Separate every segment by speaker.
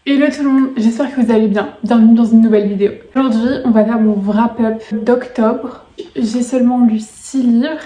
Speaker 1: Hello tout le monde, j'espère que vous allez bien. Bienvenue dans une nouvelle vidéo. Aujourd'hui, on va faire mon wrap-up d'octobre. J'ai seulement lu 6 livres.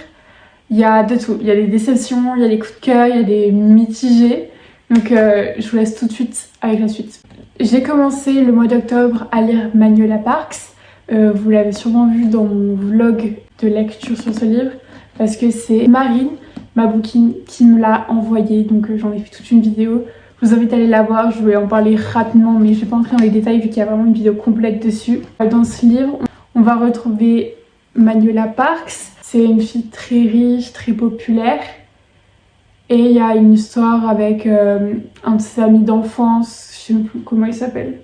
Speaker 1: Il y a de tout. Il y a des déceptions, il y a des coups de cœur, il y a des mitigés. Donc je vous laisse tout de suite avec la suite. J'ai commencé le mois d'octobre à lire Manuela Parks. Vous l'avez sûrement vu dans mon vlog de lecture sur ce livre. Parce que c'est Marine, ma bouquine, qui me l'a envoyé. Donc j'en ai fait toute une vidéo. Je vous invite à aller la voir, je vais en parler rapidement mais je ne vais pas entrer dans les détails vu qu'il y a vraiment une vidéo complète dessus. Dans ce livre, on va retrouver Manuela Parks. C'est une fille très riche, très populaire. Et il y a une histoire avec un de ses amis d'enfance, je ne sais plus comment il s'appelle.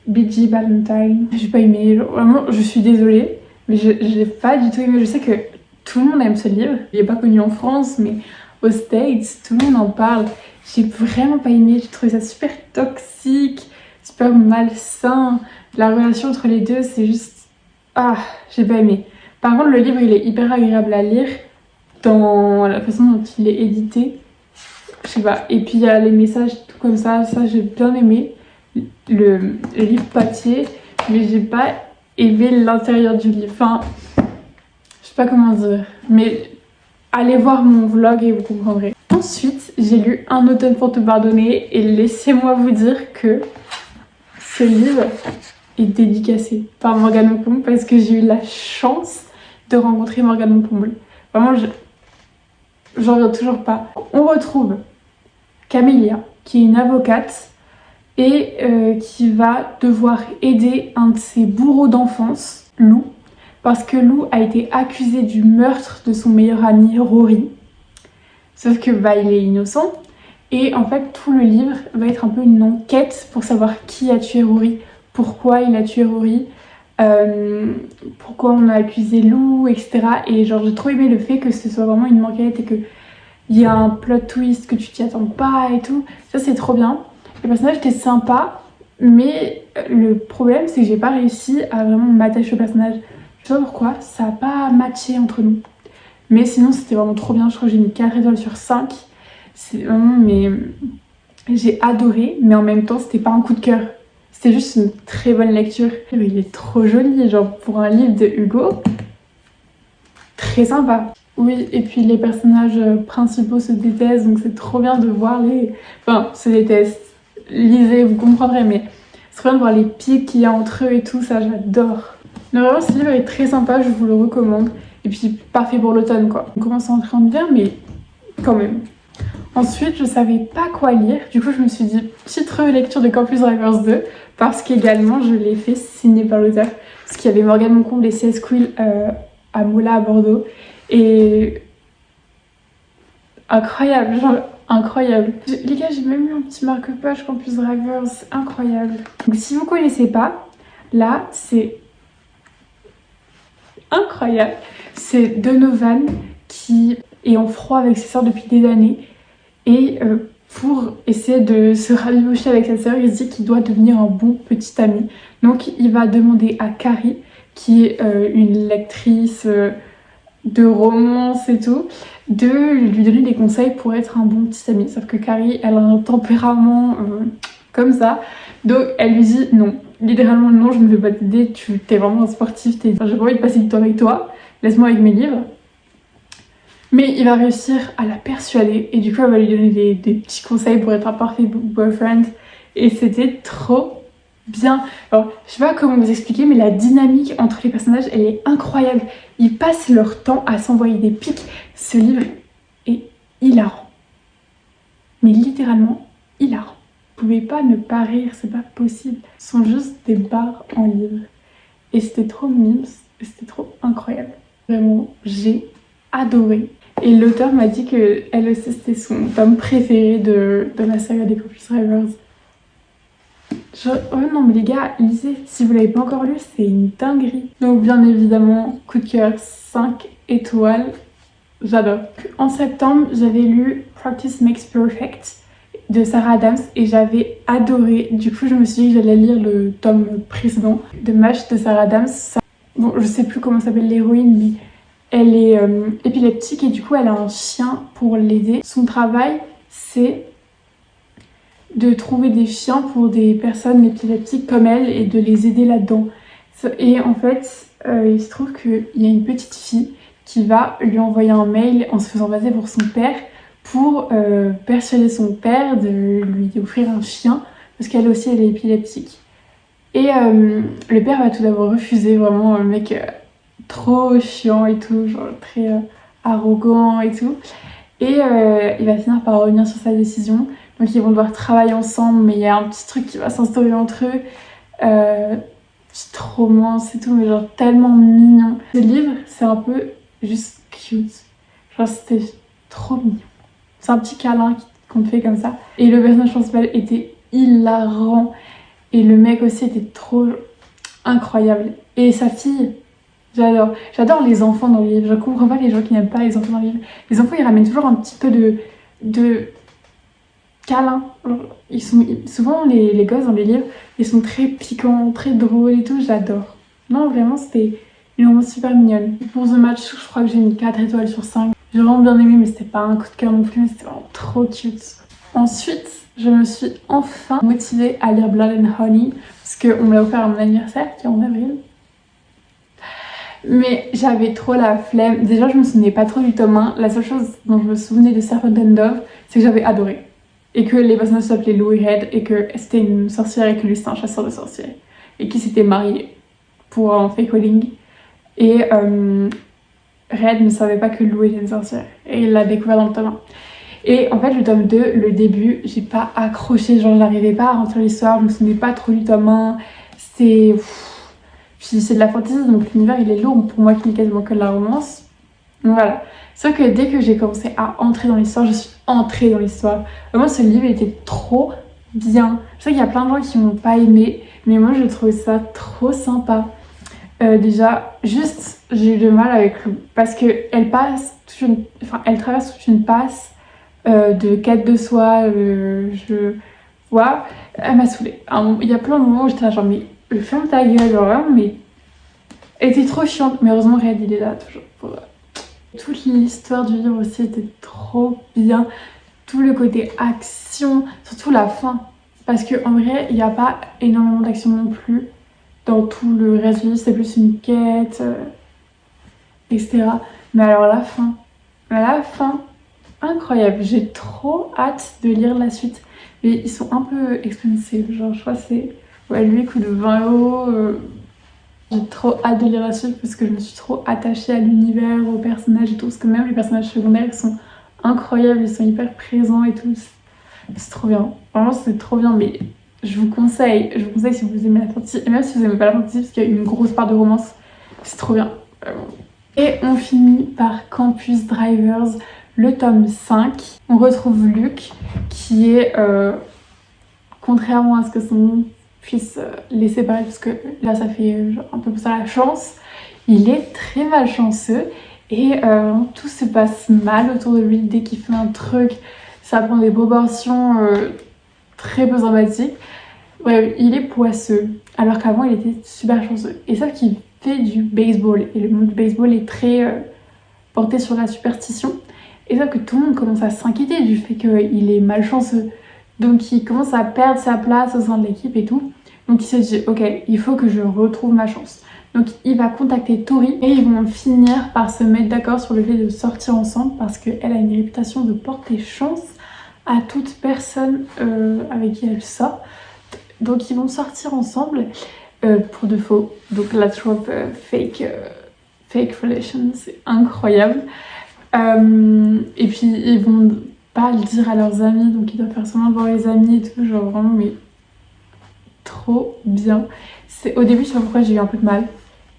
Speaker 1: B.G. Valentine. J'ai pas aimé, vraiment je suis désolée, mais je l'ai pas du tout aimé. Je sais que tout le monde aime ce livre. Il n'est pas connu en France mais aux States, tout le monde en parle. J'ai vraiment pas aimé, j'ai trouvé ça super toxique, super malsain. La relation entre les deux, c'est juste... Ah, j'ai pas aimé. Par contre, le livre, il est hyper agréable à lire dans la façon dont il est édité. Je sais pas. Et puis, il y a les messages tout comme ça j'ai bien aimé. Le livre papier, mais j'ai pas aimé l'intérieur du livre. Enfin, je sais pas comment dire. Mais allez voir mon vlog et vous comprendrez. Ensuite, j'ai lu Un automne pour te pardonner et laissez-moi vous dire que ce livre est dédicacé par Morgane Moncomble parce que j'ai eu la chance de rencontrer Morgane Moncomble. Vraiment, j'en reviens toujours pas. On retrouve Camélia, qui est une avocate et qui va devoir aider un de ses bourreaux d'enfance, Lou, parce que Lou a été accusé du meurtre de son meilleur ami Rory. Sauf que il est innocent et en fait tout le livre va être un peu une enquête pour savoir qui a tué Rory, pourquoi il a tué Rory, pourquoi on a accusé Lou, etc. Et genre j'ai trop aimé le fait que ce soit vraiment une enquête et qu'il y a un plot twist que tu t'y attends pas et tout. Ça c'est trop bien. Le personnage était sympa mais le problème c'est que j'ai pas réussi à vraiment m'attacher au personnage. Je sais pas pourquoi, ça a pas matché entre nous. Mais sinon c'était vraiment trop bien, je crois que j'ai mis 4 étoiles sur 5. C'est vraiment, mais j'ai adoré, mais en même temps c'était pas un coup de cœur. C'était juste une très bonne lecture. Il est trop joli, genre pour un livre de Hugo. Très sympa. Oui, et puis les personnages principaux se détestent, donc c'est trop bien de voir les... Enfin, se détestent. Lisez, vous comprendrez, mais c'est trop bien de voir les pics qu'il y a entre eux et tout, ça j'adore. Mais vraiment ce livre est très sympa, je vous le recommande. Et puis parfait pour l'automne quoi. On commence à entrer en hiver mais quand même. Ensuite je savais pas quoi lire. Du coup je me suis dit petite relecture de Campus Drivers 2. Parce qu'également je l'ai fait signer par l'auteur. Parce qu'il y avait Morgane Moncomble et C.S. Quill à Moula à Bordeaux. Et incroyable, genre incroyable. Les gars j'ai même eu un petit marque-page Campus Drivers, c'est incroyable. Donc si vous connaissez pas, là c'est incroyable. C'est Donovan qui est en froid avec ses sœurs depuis des années et pour essayer de se rabibocher avec sa sœur, il se dit qu'il doit devenir un bon petit ami. Donc il va demander à Carrie, qui est une lectrice de romance et tout, de lui donner des conseils pour être un bon petit ami. Sauf que Carrie, elle a un tempérament comme ça, donc elle lui dit non. Littéralement non, je ne vais pas t'aider, tu es vraiment un sportif, j'ai pas envie de passer du temps avec toi, laisse-moi avec mes livres. Mais il va réussir à la persuader et du coup elle va lui donner des petits conseils pour être un parfait boyfriend et c'était trop bien. Alors je sais pas comment vous expliquer mais la dynamique entre les personnages elle est incroyable. Ils passent leur temps à s'envoyer des pics. Ce livre est hilarant. Mais littéralement hilarant. Vous pouvez pas ne pas rire, c'est pas possible. Ce sont juste des barres en livre. Et c'était trop mimes, et c'était trop incroyable. Vraiment, j'ai adoré. Et l'auteur m'a dit que elle aussi c'était son tome préféré de la saga des Campus Drivers. Oh non mais les gars, lisez, si vous l'avez pas encore lu, c'est une dinguerie. Donc bien évidemment, coup de cœur, 5 étoiles, j'adore. En septembre, j'avais lu Practice Makes Perfect de Sarah Adams et j'avais adoré. Du coup je me suis dit que j'allais lire le tome précédent de MASH de Sarah Adams. Bon je sais plus comment s'appelle l'héroïne mais elle est épileptique et du coup elle a un chien pour l'aider. Son travail c'est de trouver des chiens pour des personnes épileptiques comme elle et de les aider là-dedans. Et en fait, il se trouve qu'il y a une petite fille qui va lui envoyer un mail en se faisant passer pour son père pour persuader son père de lui offrir un chien parce qu'elle aussi elle est épileptique. Et le père va tout d'abord refuser, vraiment le mec trop chiant et tout, genre très arrogant et tout. Et il va finir par revenir sur sa décision. Donc ils vont devoir travailler ensemble, mais il y a un petit truc qui va s'instaurer entre eux. Petite romance et tout, mais genre tellement mignon. Ce livre, c'est un peu juste cute. Genre c'était trop mignon. C'est un petit câlin qu'on te fait comme ça. Et le personnage principal était hilarant. Et le mec aussi était trop incroyable. Et sa fille, j'adore. J'adore les enfants dans les livres. Je comprends pas les gens qui n'aiment pas les enfants dans les livres. Les enfants, ils ramènent toujours un petit peu de câlin. Souvent, les gosses dans les livres, ils sont très piquants, très drôles et tout. J'adore. Non, vraiment, c'était une romance super mignonne. Pour The Match, je crois que j'ai mis 4 étoiles sur 5. J'ai vraiment bien aimé, mais c'était pas un coup de cœur non plus. Mais c'était vraiment trop cute. Ensuite, je me suis enfin motivée à lire Blood and Honey parce qu'on me l'a offert à mon anniversaire qui est en avril. Mais j'avais trop la flemme. Déjà, je me souvenais pas trop du tome 1. La seule chose dont je me souvenais de Serpent and Dove, c'est que j'avais adoré. Et que les personnages s'appelaient Lou et Red et que c'était une sorcière et que lui c'était un chasseur de sorcières. Et qui s'était marié pour un fake wedding. Et Red ne savait pas que Lou était une sorcière. Et il l'a découvert dans le tome 1. Et en fait, le tome 2, le début, j'ai pas accroché, genre j'arrivais pas à rentrer l'histoire, je me souvenais pas trop du tome 1. Puis c'est de la fantasy, donc l'univers il est lourd pour moi qui n'est quasiment que de la romance. Donc voilà. Sauf que dès que j'ai commencé à entrer dans l'histoire, je suis entrée dans l'histoire. Vraiment, ce livre était trop bien. Je sais qu'il y a plein de gens qui m'ont pas aimé, mais moi je trouvais ça trop sympa. Déjà, juste, j'ai eu du mal avec Lou parce que elle traverse toute une passe de quête de soi, je vois, elle m'a saoulée. Il y a plein de moments où j'étais là genre mais ferme ta gueule, genre mais elle était trop chiante, mais heureusement Red il est là toujours pour... Toute l'histoire du livre aussi était trop bien, tout le côté action, surtout la fin, parce que en vrai il n'y a pas énormément d'action non plus dans tout le reste du livre, c'est plus une quête, etc. Mais alors la fin, incroyable, j'ai trop hâte de lire la suite. Mais ils sont un peu expensive, genre je crois que c'est... Ouais, lui coûte 20 €. J'ai trop hâte de lire la suite parce que je me suis trop attachée à l'univers, aux personnages et tout. Parce que même les personnages secondaires ils sont incroyables, ils sont hyper présents et tout. C'est trop bien. Vraiment c'est trop bien, mais je vous conseille si vous aimez la fantasy, et même si vous aimez pas la fantasy parce qu'il y a une grosse part de romance, c'est trop bien. Vraiment. Et on finit par Campus Drivers, le tome 5. On retrouve Luke qui est, contrairement à ce que son fils les séparer, parce que là ça fait genre, un peu pour ça la chance, il est très malchanceux et tout se passe mal autour de lui. Dès qu'il fait un truc, ça prend des proportions très peu sympathiques. Ouais, il est poisseux, alors qu'avant il était super chanceux. Et sauf qu'il fait du baseball, et le monde du baseball est très porté sur la superstition. Et sauf que tout le monde commence à s'inquiéter du fait qu'il est malchanceux. Donc il commence à perdre sa place au sein de l'équipe et tout. Donc il se dit ok, il faut que je retrouve ma chance. Donc il va contacter Tori et ils vont finir par se mettre d'accord sur le fait de sortir ensemble parce qu'elle a une réputation de porter chance à toute personne avec qui elle sort. Donc ils vont sortir ensemble pour de faux. Donc la trope fake relation, c'est incroyable. Et puis ils vont pas le dire à leurs amis, donc ils doivent faire semblant de voir les amis et tout, genre vraiment mais trop bien. Au début je sais pas pourquoi j'ai eu un peu de mal.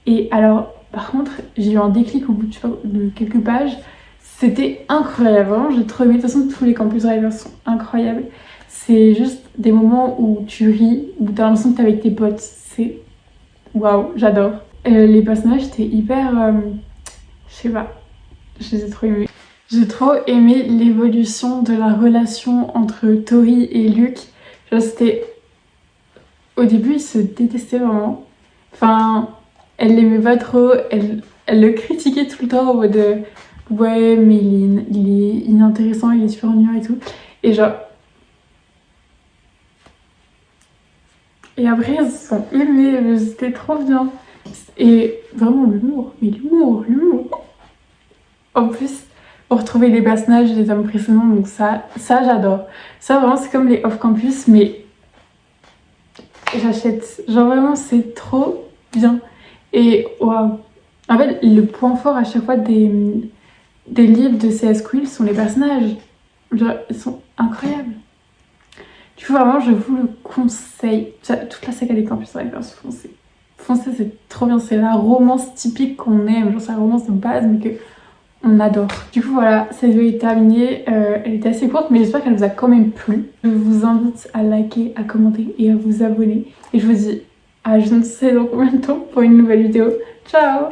Speaker 1: Et alors par contre j'ai eu un déclic au bout de quelques pages. C'était incroyable, vraiment j'ai trop aimé. De toute façon tous les Campus Drivers sont incroyables. C'est juste des moments où tu ris, où t'as l'impression que t'es avec tes potes. C'est waouh, j'adore. Les personnages étaient hyper... je sais pas, je les ai trop aimés. J'ai trop aimé l'évolution de la relation entre Tori et Luke. Genre c'était... Au début ils se détestaient vraiment. Enfin, elle l'aimait pas trop, elle le critiquait tout le temps en mode... ouais mais il est inintéressant, il est super ennuyeux et tout. Et genre... Et après, ils se sont aimés, mais c'était trop bien. Et vraiment l'humour, mais l'humour. En plus, pour retrouver les personnages des hommes précédents, donc ça j'adore. Ça vraiment c'est comme les off-campus, mais j'achète. Genre vraiment c'est trop bien. Et waouh. En fait, le point fort à chaque fois des livres de CS Quill sont les personnages. Genre, ils sont incroyables. Du coup, vraiment, je vous le conseille. Toute la saga des Campus Riders, foncez. Foncez, c'est trop bien. C'est la romance typique qu'on aime. Genre, c'est la romance de base, mais que on adore. Du coup, voilà, cette vidéo est terminée. Elle était assez courte, mais j'espère qu'elle vous a quand même plu. Je vous invite à liker, à commenter et à vous abonner. Et je vous dis à je ne sais dans combien de temps pour une nouvelle vidéo. Ciao!